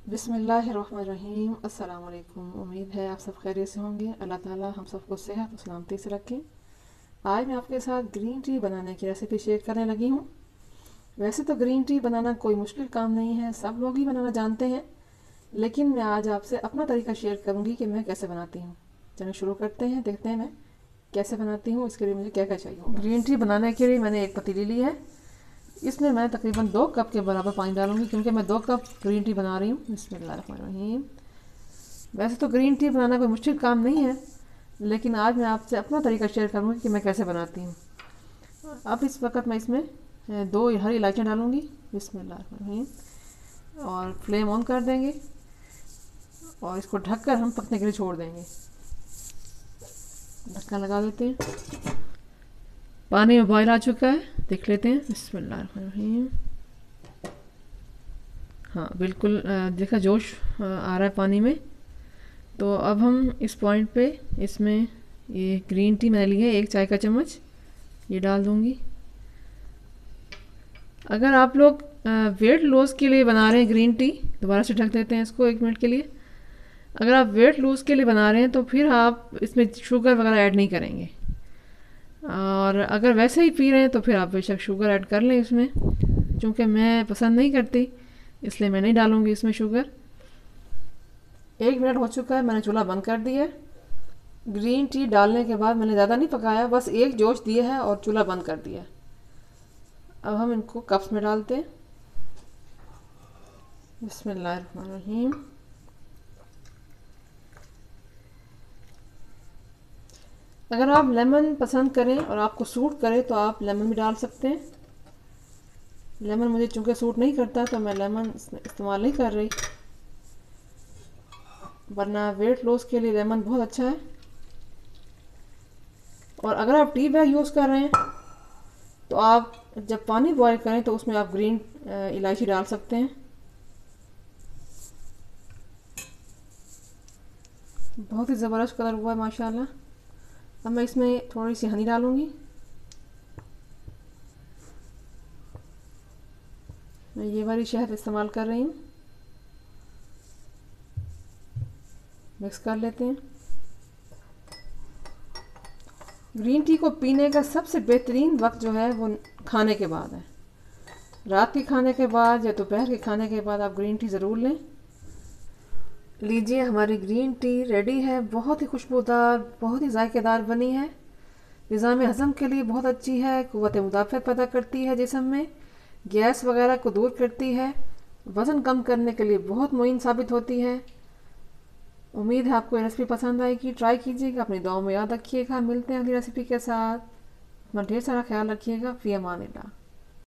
बिस्मिल्लाहिर्रहमानिर्रहीम। अस्सलाम वालेकुम। उम्मीद है आप सब खैरियत से होंगे। अल्लाह ताला हम सबको सेहत और सलामती से रखें। आज मैं आपके साथ ग्रीन टी बनाने की रेसिपी शेयर करने लगी हूँ। वैसे तो ग्रीन टी बनाना कोई मुश्किल काम नहीं है, सब लोग ही बनाना जानते हैं, लेकिन मैं आज आपसे अपना तरीका शेयर करूँगी कि मैं कैसे बनाती हूँ। चलिए शुरू करते हैं, देखते हैं मैं कैसे बनाती हूँ। इसके लिए मुझे क्या क्या चाहिए। ग्रीन टी बनाने के लिए मैंने एक पतीली ली है। इसमें मैं तकरीबन 2 कप के बराबर पानी डालूंगी, क्योंकि मैं 2 कप ग्रीन टी बना रही हूँ। बिस्मिल्लाहिर्रहमानिर्रहीम। वैसे तो ग्रीन टी बनाना कोई मुश्किल काम नहीं है, लेकिन आज मैं आपसे अपना तरीका शेयर करूँगी कि मैं कैसे बनाती हूँ। अब इस वक्त मैं इसमें 2 हरी इलायचियाँ डालूँगी। बिस्मिल्लाहिर्रहमानिर्रहीम। और फ्लेम ऑन कर देंगे और इसको ढककर हम पकने के लिए छोड़ देंगे। ढक्कन लगा देते हैं। पानी में बॉयल आ चुका है, देख लेते हैं। बिस्मिल्लाहिर्रहमानिर्रहीम। हाँ बिल्कुल, देखा जोश आ रहा है पानी में। तो अब हम इस पॉइंट पे इसमें ये ग्रीन टी मैंने ली है 1 चाय का चम्मच, ये डाल दूँगी। अगर आप लोग वेट लॉस के लिए बना रहे हैं ग्रीन टी, दोबारा से ढक देते हैं इसको 1 मिनट के लिए। अगर आप वेट लॉस के लिए बना रहे हैं तो फिर आप इसमें शुगर वगैरह ऐड नहीं करेंगे, और अगर वैसे ही पी रहे हैं तो फिर आप बेशक शुगर ऐड कर लें इसमें। चूँकि मैं पसंद नहीं करती, इसलिए मैं नहीं डालूँगी इसमें शुगर। 1 मिनट हो चुका है, मैंने चूल्हा बंद कर दिया है। ग्रीन टी डालने के बाद मैंने ज़्यादा नहीं पकाया, बस एक जोश दिया है और चूल्हा बंद कर दिया। अब हम इनको कप्स में डालते हैं। बिस्मिल्लाहिर्रहमानिर्रहीम। अगर आप लेमन पसंद करें और आपको सूट करे तो आप लेमन भी डाल सकते हैं। लेमन मुझे चूँकि सूट नहीं करता तो मैं लेमन इस्तेमाल नहीं कर रही, वरना वेट लॉस के लिए लेमन बहुत अच्छा है। और अगर आप टी बैग यूज़ कर रहे हैं तो आप जब पानी बॉयल करें तो उसमें आप ग्रीन इलायची डाल सकते हैं। बहुत ही ज़बरदस्त कलर हुआ है माशाल्लाह। अब मैं इसमें थोड़ी सी हनी डालूँगी। मैं ये वाली शहद इस्तेमाल कर रही हूँ। मिक्स कर लेते हैं। ग्रीन टी को पीने का सबसे बेहतरीन वक्त जो है वो खाने के बाद है। रात के खाने के बाद या दोपहर के खाने के बाद आप ग्रीन टी ज़रूर लें। लीजिए, हमारी ग्रीन टी रेडी है। बहुत ही खुशबूदार, बहुत ही जायकेदार बनी है। निज़ाम हज़म के लिए बहुत अच्छी है, क़ुव्वत मुदाफ़त पैदा करती है जिस्म में, गैस वगैरह को दूर करती है, वज़न कम करने के लिए बहुत मुइन साबित होती है। उम्मीद है आपको ये रेसिपी पसंद आएगी। ट्राई कीजिएगा, अपनी दुआओं में याद रखिएगा। मिलते हैं अगली रेसिपी के साथ। अपना ढेर सारा ख्याल रखिएगा। फ़ी अमानिल्लाह।